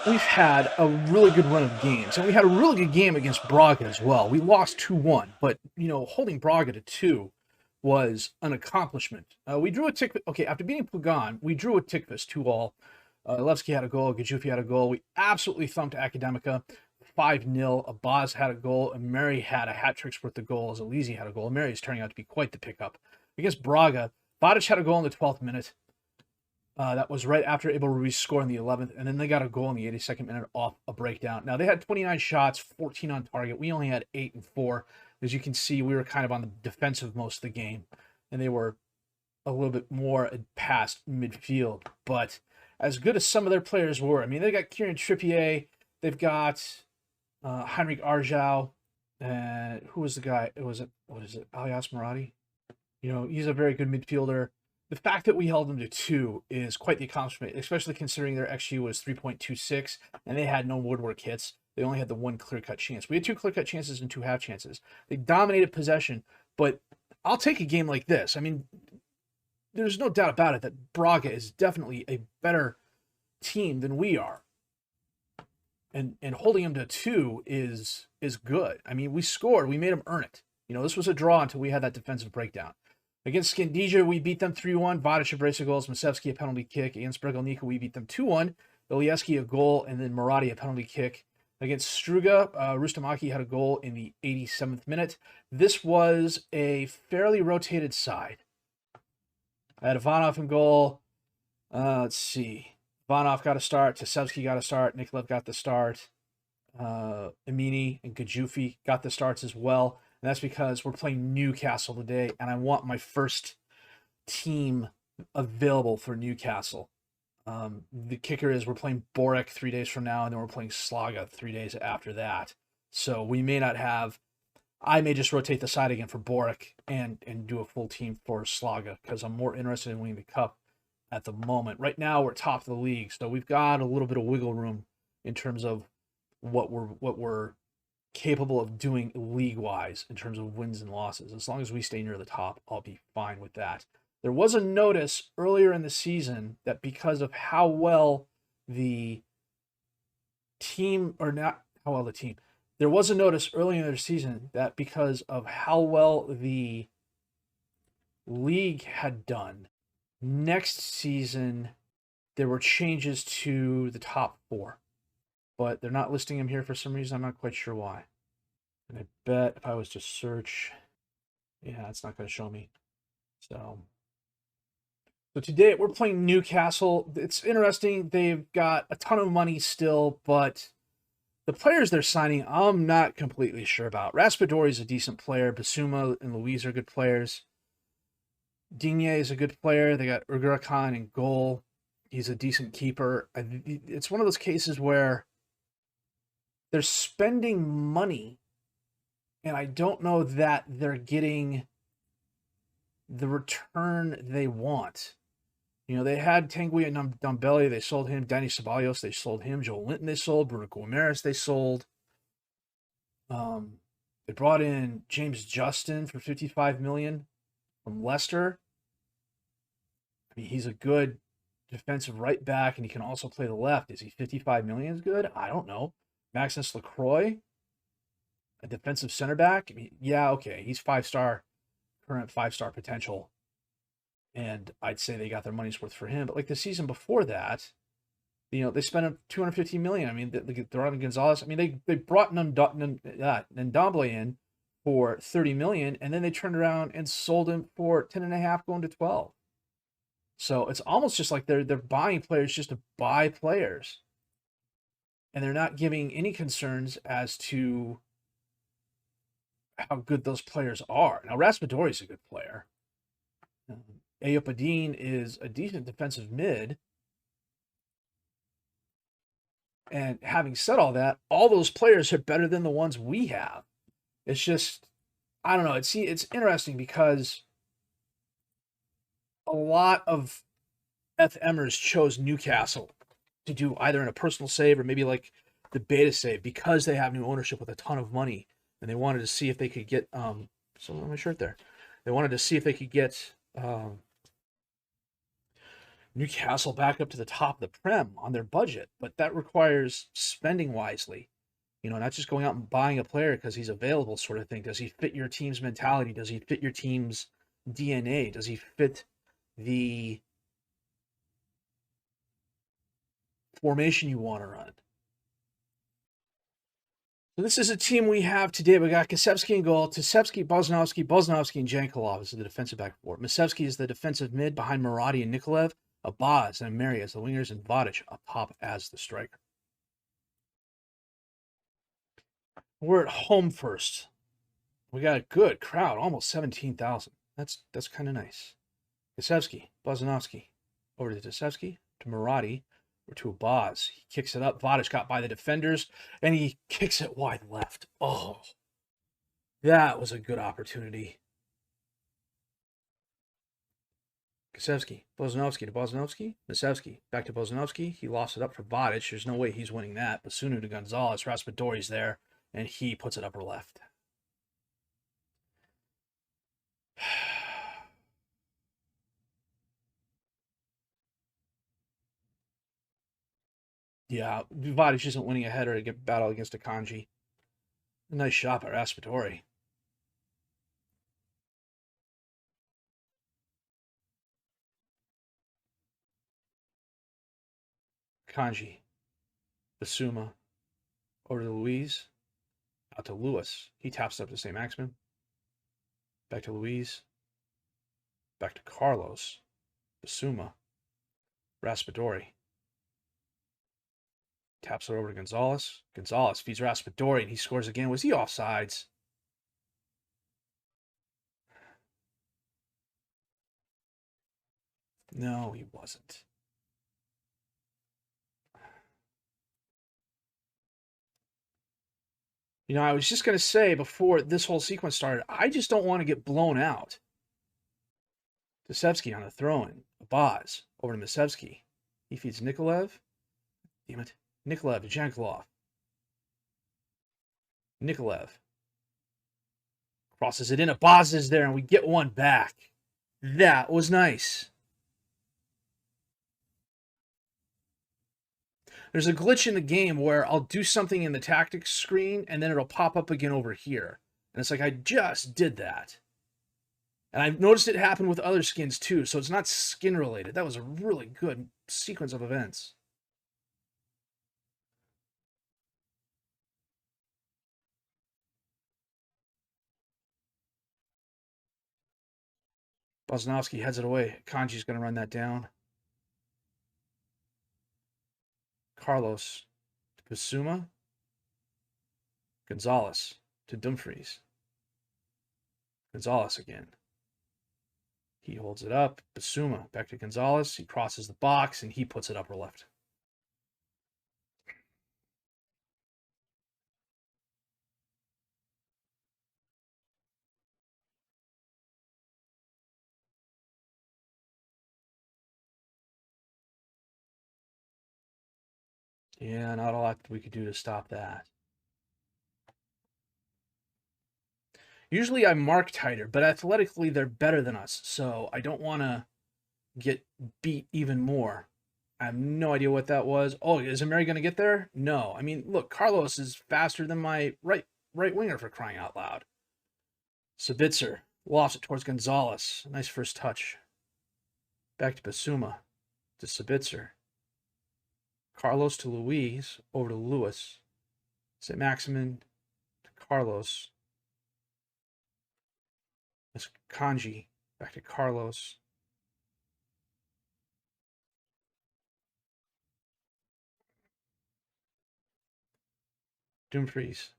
we've had a really good run of games, and we had a really good game against Braga as well. We lost 2-1, but holding Braga to 2 was an accomplishment. We drew a tick. Okay, after beating Pugan, we drew a Tikvis 2-all. Levski had a goal. Gajufi had a goal. We absolutely thumped Academica 5-0. Abaz had a goal, and Mary had a hat trick's worth of goals. Alizi had a goal. Mary is turning out to be quite the pickup. Against Braga, Vardar had a goal in the 12th minute. That was right after Abel Ruiz scored in the 11th, and then they got a goal in the 82nd minute off a breakdown. Now, they had 29 shots, 14 on target. We only had 8 and 4. As you can see, we were kind of on the defensive most of the game, and they were a little bit more past midfield. But as good as some of their players were, I mean, they got Kieran Trippier, they've got Heinrich Arjau, and who was the guy? What is it, Alias Maradi? He's a very good midfielder. The fact that we held them to 2 is quite the accomplishment, especially considering their XG was 3.26, and they had no woodwork hits. They only had the one clear-cut chance. We had 2 clear-cut chances and 2 half chances. They dominated possession, but I'll take a game like this. I mean, there's no doubt about it that Braga is definitely a better team than we are. And holding them to 2 is good. I mean, we scored. We made them earn it. This was a draw until we had that defensive breakdown. Against Skandija, we beat them 3-1. Vadic a brace of goals. Masevski a penalty kick. Against Bregalnica, we beat them 2-1. Ilieski a goal, and then Maradi a penalty kick. Against Struga, Rustamaki had a goal in the 87th minute. This was a fairly rotated side. I had Ivanov in goal. Let's see. Ivanov got a start. Tasevsky got a start. Nikolaev got the start. Amini and Gajufi got the starts as well. And that's because we're playing Newcastle today, and I want my first team available for Newcastle. The kicker is we're playing Borek 3 days from now, and then we're playing Slaga 3 days after that. So we may not have... I may just rotate the side again for Borek and do a full team for Slaga, because I'm more interested in winning the cup at the moment. Right now, we're top of the league, so we've got a little bit of wiggle room in terms of what we're capable of doing league-wise in terms of wins and losses. As long as we stay near the top, I'll be fine with that. There was a notice earlier in the season that because of how well the team, or not how well the team, there was a notice earlier in the season that because of how well the league had done, next season there were changes to the top 4. But they're not listing them here for some reason. I'm not quite sure why. And I bet if I was to search, yeah, it's not going to show me. So today we're playing Newcastle. It's interesting. They've got a ton of money still, but the players they're signing, I'm not completely sure about. Raspadori is a decent player. Basuma and Luiz are good players. Digne is a good player. They got Urgurakan in goal. He's a decent keeper. It's one of those cases where they're spending money, and I don't know that they're getting the return they want. They had Tanguy and Dumbelli. They sold him. Danny Ceballos, they sold him. Joel Linton, they sold. Bruno Gomes, they sold. They brought in James Justin for $55 million from Leicester. I mean, he's a good defensive right back, and he can also play the left. Is he $55 million is good? I don't know. Maximus Lacroix, a defensive center back. I mean, yeah, okay, he's current 5-star potential, and I'd say they got their money's worth for him. But like the season before that, they spent $250 million. I mean, they're on Gonzalez. I mean, they brought Ndombele in for $30 million, and then they turned around and sold him for 10.5, going to 12. So it's almost just like they're buying players just to buy players. And they're not giving any concerns as to how good those players are. Now, Raspadori is a good player. Ayopadine is a decent defensive mid. And having said all that, all those players are better than the ones we have. It's just, I don't know. It's interesting because a lot of FMers chose Newcastle to do either in a personal save or maybe like the beta save because they have new ownership with a ton of money, and they wanted to see if they could get something on my shirt there. They wanted to see if they could get Newcastle back up to the top of the Prem on their budget, but that requires spending wisely. You know, not just going out and buying a player because he's available, sort of thing. Does he fit your team's mentality? Does he fit your team's DNA? Does he fit the formation you want to run? So this is a team we have today. We got Kasevsky in goal, Tisevsky, Bosnovsky, and Jankulov is the defensive back four. Misevsky is the defensive mid behind Maradi and Nikolaev. Abaz and Mary as the wingers, and Vardar up top as the striker. We're at home first. We got a good crowd, almost 17,000. That's kind of nice. Kasevsky, Bosnovsky, over to Tisevsky, to Maradi, or to Abaz. He kicks it up. Vardar got by the defenders, and he kicks it wide left. Oh, that was a good opportunity. Kasevsky, Bosnovsky to Bosnovsky, Misevsky, back to Bosnovsky. He lost it up for Vardar. There's no way he's winning that. Basunu to Gonzalez. Raspadori's there, and he puts it upper left. Yeah, Vardar isn't winning a header to get battle against a Kanji. Nice shot by Raspadori. Kanji, Basuma, over to Louise, out to Lewis. He taps up to St. Maximin. Back to Louise. Back to Carlos. Basuma. Raspadori. Taps it over to Gonzalez. Gonzalez feeds Raspadori, and he scores again. Was he offsides? No, he wasn't. You know, I was just going to say before this whole sequence started, I just don't want to get blown out. Tisevsky on a throw-in. Abaz over to Misevsky. He feeds Nikolaev. Damn it. Nikolaev to Jankulov. Nikolaev crosses it in. Abaz is there, and we get one back. That was nice. There's a glitch in the game where I'll do something in the tactics screen, and then it'll pop up again over here. And it's like, I just did that. And I've noticed it happen with other skins too, so it's not skin related. That was a really good sequence of events. Bosnovsky heads it away. Kanji's going to run that down. Carlos to Basuma. Gonzalez to Dumfries. Gonzalez again. He holds it up. Basuma back to Gonzalez. He crosses the box, and he puts it upper left. Yeah, not a lot we could do to stop that. Usually I mark tighter, but athletically they're better than us, so I don't want to get beat even more. I have no idea what that was. Oh, is Mary going to get there? No. I mean, look, Carlos is faster than my right winger, for crying out loud. Sabitzer lofts it towards Gonzalez. Nice first touch. Back to Basuma. To Sabitzer. Carlos to Louise. Over to Lewis. St. Maximin to Carlos. That's Kanji. Back to Carlos. Dumfries.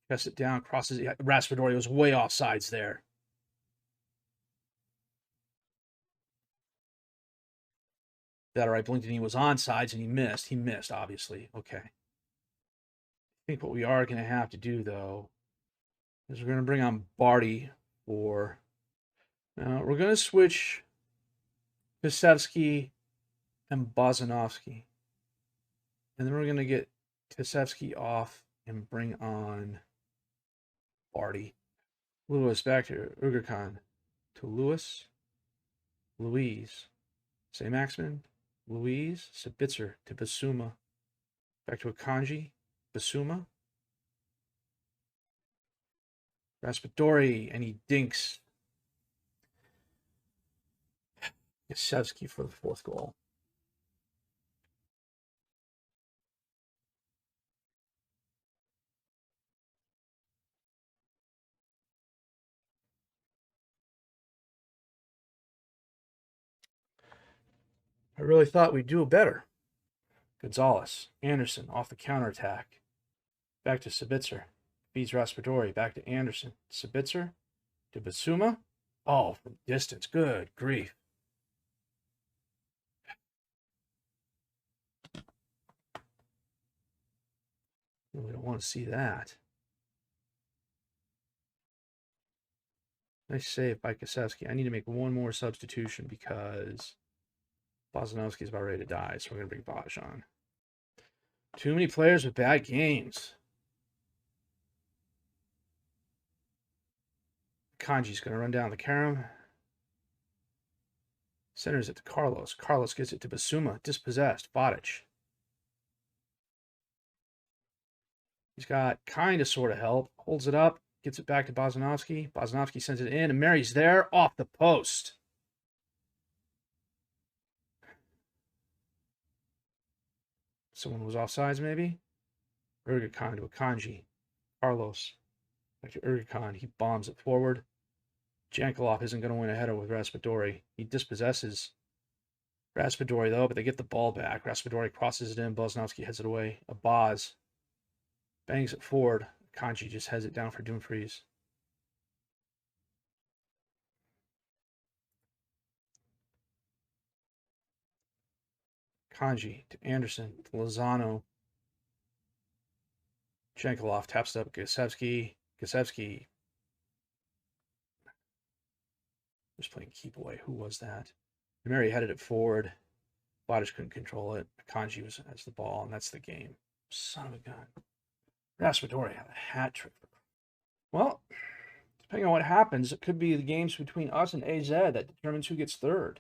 Cuts it down, crosses it. Raspadori was way off sides there. That or I blinked and he was on sides and he missed. He missed, obviously. Okay. I think what we are going to have to do, though, is we're going to bring on Barty for... Now, we're going to switch Pisevsky and Bozanovsky. And then we're going to get Tisevsky off and bring on Barty. Lewis back to Ugarkhan. To Lewis. Louise. Say Maxman. Louise. Sabitzer to Basuma. Back to Akanji. Basuma. Raspadori. And he dinks. Yasevsky for the 4th goal. I really thought we'd do better. Gonzalez. Anderson off the counterattack. Back to Sabitzer. Feeds Raspadori. Back to Anderson. Sabitzer to Basuma. Oh, from distance. Good grief. We don't want to see that. Nice save by Kasevsky. I need to make one more substitution because Bozanovsky is about ready to die, so we're going to bring Vaj on. Too many players with bad games. Kanji's going to run down the carom. Centers it to Carlos. Carlos gets it to Basuma. Dispossessed. Vardar. He's got kind of sort of help. Holds it up. Gets it back to Bozanovsky. Bozanovsky sends it in, and Mary's there off the post. Someone was offsides, maybe? Ergakon to Akanji. Carlos. Back to Ergakon. He bombs it forward. Jankelov isn't going to win a header with Raspadori. He dispossesses Raspadori, though, but they get the ball back. Raspadori crosses it in. Bozanovsky heads it away. Abaz bangs it forward. Kanji just heads it down for Dumfries. Kanji to Anderson to Lozano. Jankelov taps it up. Gasevsky. Gasevsky. Just playing keep away. Who was that? Mary headed it forward. Vardar couldn't control it. Kanji has the ball, and that's the game. Son of a gun. Raspadori had a hat trick. Well, depending on what happens, it could be the games between us and AZ that determines who gets third.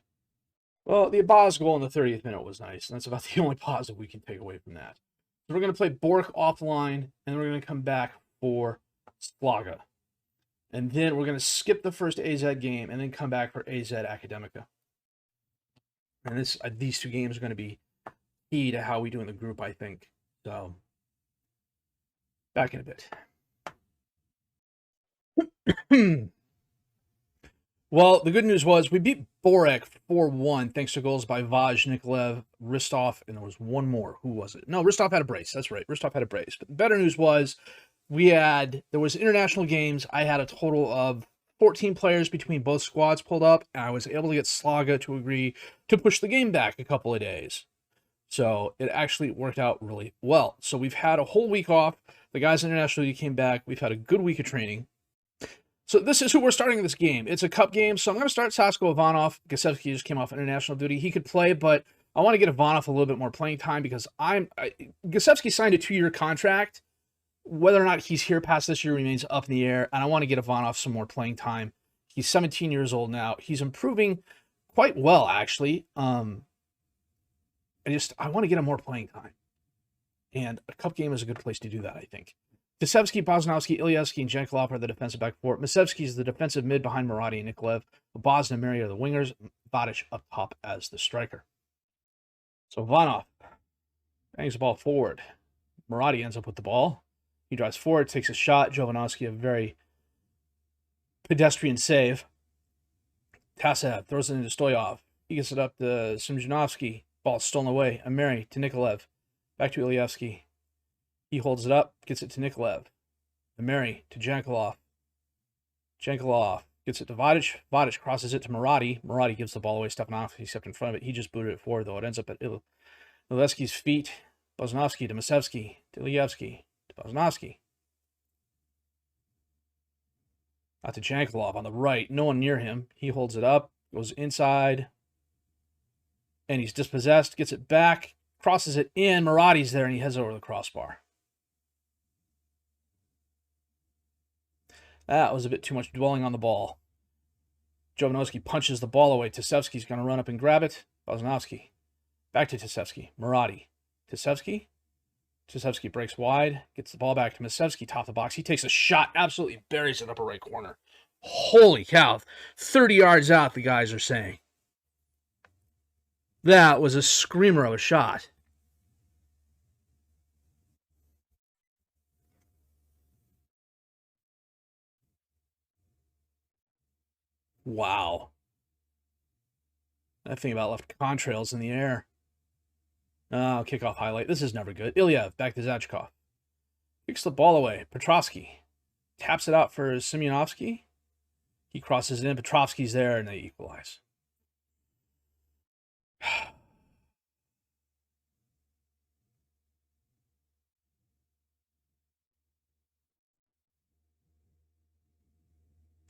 Well, the Abaz goal in the 30th minute was nice, and that's about the only positive we can take away from that. So we're going to play Bork offline, and we're going to come back for Slaga. And then we're going to skip the first AZ game and then come back for AZ Academica. And these 2 games are going to be key to how we do in the group, I think. So, back in a bit. Well, the good news was we beat Borek 4-1 thanks to goals by Vaj, Nikolaev, Ristov, and there was one more. Who was it? No, Ristov had a brace. That's right. Ristov had a brace. But the better news was there was international games. I had a total of 14 players between both squads pulled up, and I was able to get Slaga to agree to push the game back a couple of days. So it actually worked out really well. So we've had a whole week off. The guys internationally came back. We've had a good week of training. So this is who we're starting this game. It's a cup game, so I'm going to start Sasko Ivanov. Gasevsky just came off international duty. He could play, but I want to get Ivanov a little bit more playing time because Gasevsky signed a 2-year contract. Whether or not he's here past this year remains up in the air, and I want to get Ivanov some more playing time. He's 17 years old now. He's improving quite well, actually. I want to get him more playing time. And a cup game is a good place to do that, I think. Kasevsky, Bozanovsky, Ilyevsky, and Jankelov are the defensive back four. Masevsky is the defensive mid behind Maradi and Nikolaev. Abaz and Mary are the wingers. Vardar up top as the striker. So Ivanov bangs the ball forward. Maradi ends up with the ball. He drives forward, takes a shot. Jovanovski, a very pedestrian save. Tasev throws it into Stoyov. He gets it up to Simjanovsky. Ball stolen away. Ameri to Nikolaev. Back to Ilyevsky. He holds it up, gets it to Nikolaev. Ameri to Jankelov. Jankelov gets it to Vardar. Vardar crosses it to Maradi. Maradi gives the ball away. Stepanovsky stepped in front of it. He just booted it forward, though. It ends up at Ilyevsky's feet. Bozanovsky to Masevsky to Ilyevsky to Bozanovsky. Out to Jankelov on the right. No one near him. He holds it up, goes inside, and he's dispossessed. Gets it back, crosses it in. Maradi's there, and he heads over the crossbar. That was a bit too much dwelling on the ball. Jovanovski punches the ball away. Tasevsky's going to run up and grab it. Bosnowski. Back to Tisevsky. Murati. Tisevsky. Tisevsky breaks wide. Gets the ball back to Misevsky. Top of the box. He takes a shot. Absolutely buries it upper right corner. Holy cow. 30 yards out, the guys are saying. That was a screamer of a shot. Wow. That thing about left contrails in the air. Oh, kickoff highlight. This is never good. Ilyev, back to Zachkov. Kicks the ball away. Petrovsky taps it out for Semyonovsky. He crosses it in. Petrovsky's there, and they equalize.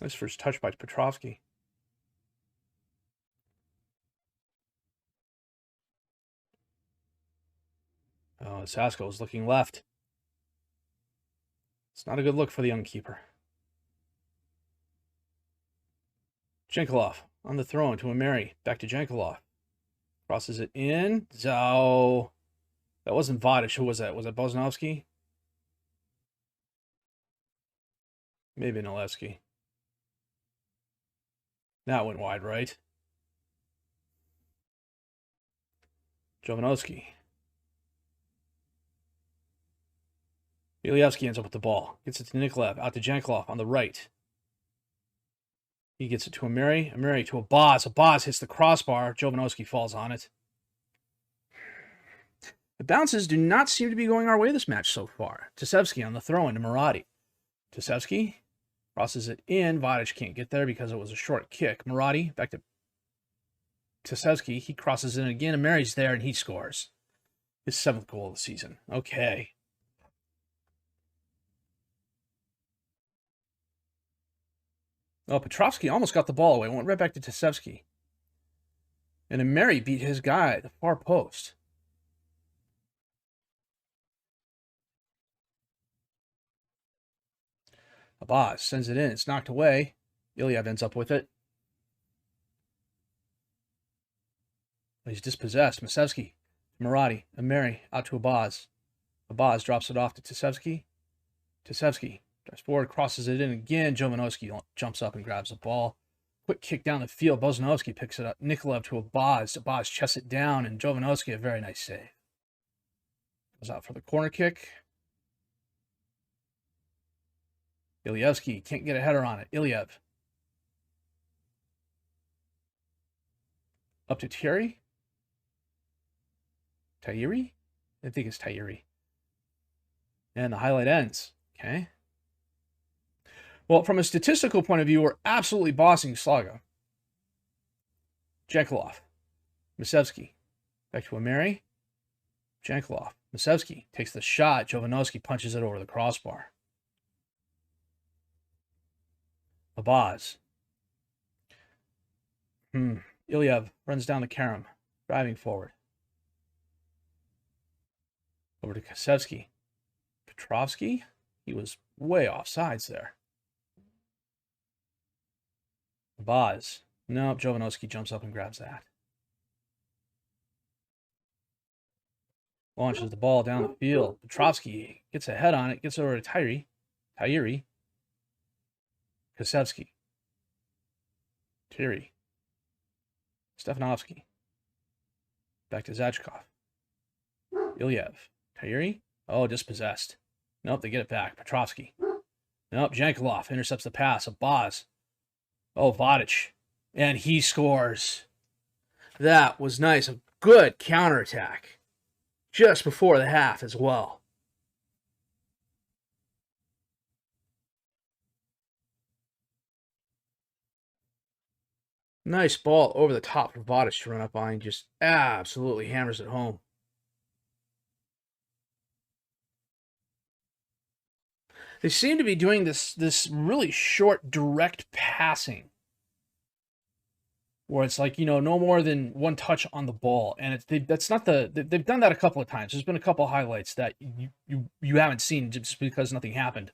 Nice first touch by Petrovsky. Oh, Sasko is looking left. It's not a good look for the young keeper. Jenkolov on the throw to Ameri. Back to Jenkolov. Crosses it in. Zhao. That wasn't Vardar. Who was that? Was that Bosnowski? Maybe Nalevsky. That went wide, right? Jovanovski. Ilyevsky ends up with the ball. Gets it to Nikolaev. Out to Jankelov on the right. He gets it to Ameri. Ameri to Abaz. Abaz hits the crossbar. Jovanovski falls on it. The bounces do not seem to be going our way this match so far. Tisevsky on the throw into Murati. Tisevsky crosses it in. Vadic can't get there because it was a short kick. Murati back to Tisevsky. He crosses it in again. Ameri's there and he scores. His 7th goal of the season. Okay. Oh, Petrovsky almost got the ball away. Went right back to Tisevsky. And Ameri beat his guy at the far post. Abaz sends it in. It's knocked away. Ilyev ends up with it. He's dispossessed. Misevsky. Murati. Ameri out to Abaz. Abaz drops it off to Tisevsky. Tisevsky drives forward, crosses it in again. Jovanovski jumps up and grabs the ball. Quick kick down the field. Bosnowski picks it up. Nikolaev to Abaz. Abaz chests it down, and Jovanovski, a very nice save. Goes out for the corner kick. Ilyevsky can't get a header on it. Ilyev. Up to Thierry. Tairi? I think it's Tairi. And the highlight ends. Okay. Well, from a statistical point of view, we're absolutely bossing Slaga. Jenkolov. Misevsky. Back to Ameri. Jenkolov. Misevsky takes the shot. Jovanovski punches it over the crossbar. Abaz. Ilyev runs down the Karam, driving forward. Over to Kasevsky. Petrovsky. He was way off sides there. Abaz. Nope, Jovanovski jumps up and grabs that. Launches the ball down the field. Petrovsky gets a head on it, gets over to Tairi. Kasevsky. Thierry. Stefanovsky. Back to Zachkov. Ilyev. Tairi. Oh, dispossessed. Nope, they get it back. Petrovsky. Nope, Jankelov intercepts the pass. Abaz. Oh, Vadic. And he scores. That was nice. A good counterattack. Just before the half as well. Nice ball over the top for Vadic to run up on. Just absolutely hammers it home. They seem to be doing this really short, direct passing. Where it's like, no more than one touch on the ball. And they've done that a couple of times. There's been a couple of highlights that you haven't seen just because nothing happened.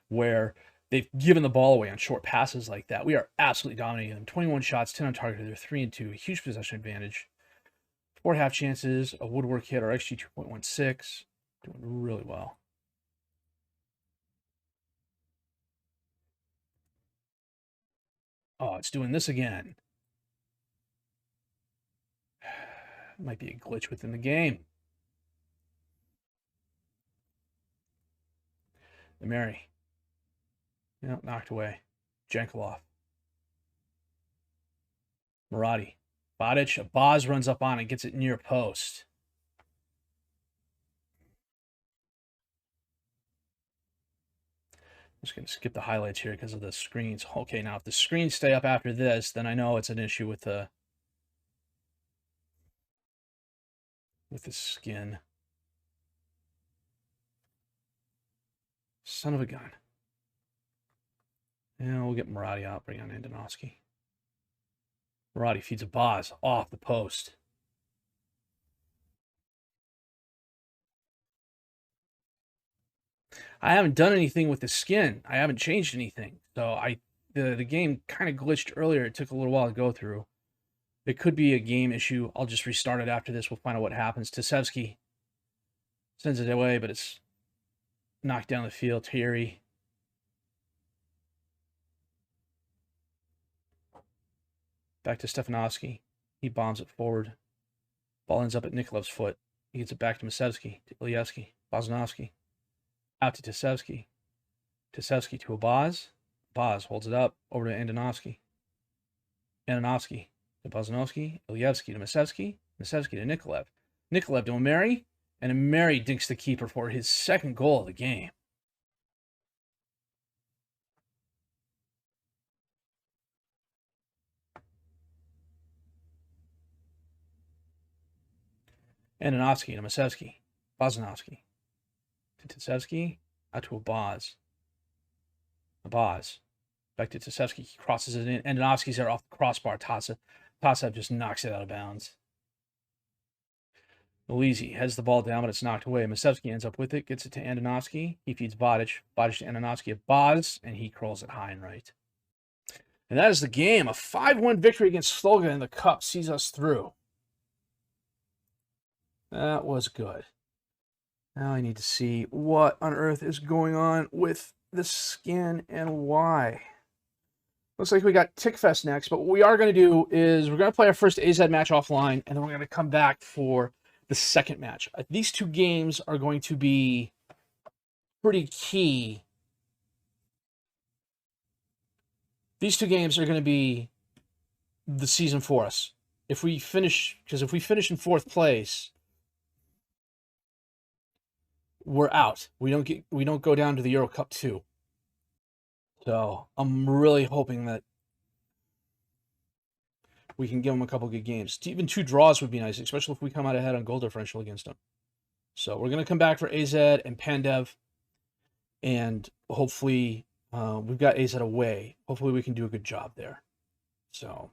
Where they've given the ball away on short passes like that. We are absolutely dominating them. 21 shots, 10 on target. They're 3-2. Huge possession advantage. 4 half chances, a woodwork hit, our XG 2.16. Doing really well. Oh, it's doing this again. Might be a glitch within the game. The Mary. Yeah, knocked away. Jenkelov. Maradi. Bodic. Boz runs up on it, gets it near post. I'm just going to skip the highlights here because of the screens. Okay, now if the screens stay up after this, then I know it's an issue with the skin. Son of a gun. Yeah, we'll get Maradi out, bring on Andonovsky. Maradi feeds a Boz off the post. I haven't done anything with the skin. I haven't changed anything. So the game kind of glitched earlier. It took a little while to go through. It could be a game issue. I'll just restart it after this. We'll find out what happens. Tasevsky sends it away, but it's knocked down the field. Thierry. Back to Stefanovsky. He bombs it forward. Ball ends up at Nikolev's foot. He gets it back to Masevsky, to Ilyevsky, Bozanovsky. Out to Tasevsky. Tasevsky to a Boz. Boz holds it up over to Andonovsky. Andonovsky to Bozanovsky. Ilyevsky to Masevsky. Masevsky to Nikolev. Nikolev to Mary. And Mary dinks the keeper for his second goal of the game. Andonovsky to Masevsky. Bozanovsky. To Tasevsky, out to a Boz. A Boz. Back to Tasevsky. He crosses it in. Andonovsky's there off the crossbar. Tasev just knocks it out of bounds. Elizi heads the ball down, but it's knocked away. Masevsky ends up with it, gets it to Andonovsky. He feeds Bodic. Bodic to Andonovsky. A Boz, and he curls it high and right. And that is the game. A 5-1 victory against Slaga in the Cup sees us through. That was good. Now I need to see what on earth is going on with the skin and why. Looks like we got Tickfest next, but what we are going to do is we're going to play our first AZ match offline, and then we're going to come back for the second match. These two games are going to be pretty key. These two games are going to be the season for us. If we finish, because if we finish in 4th place, we're out. We don't go down to the Euro Cup 2. So I'm really hoping that we can give them a couple good games. Even 2 draws would be nice, especially if we come out ahead on goal differential against them. So we're going to come back for AZ and Pandev, and hopefully we've got AZ away. Hopefully we can do a good job there. So,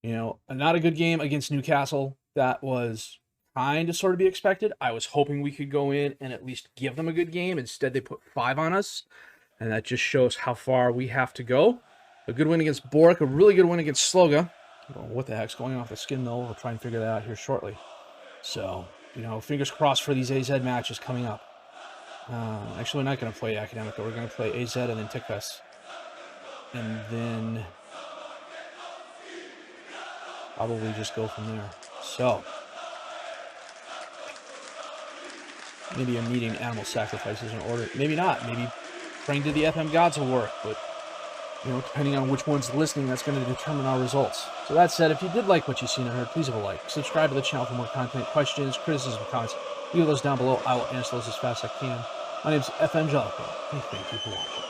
you know, not a good game against Newcastle. That was kind of sort of be expected. I was hoping we could go in and at least give them a good game. Instead, they put 5 on us, and that just shows how far we have to go. A good win against Boric, a really good win against Slaga. I don't know what the heck's going off the skin, though. We'll try and figure that out here shortly. So, you know, fingers crossed for these AZ matches coming up. Actually, we're not going to play Academica. We're going to play AZ and then Tickfest. And then probably just go from there. So maybe I'm needing animal sacrifices in order. Maybe not. Maybe praying to the FM gods will work. But, you know, depending on which one's listening, that's going to determine our results. So that said, if you did like what you've seen and heard, please have a like. Subscribe to the channel for more content, questions, criticism, comments. Leave those down below. I will answer those as fast as I can. My name is FM22, and thank you for watching.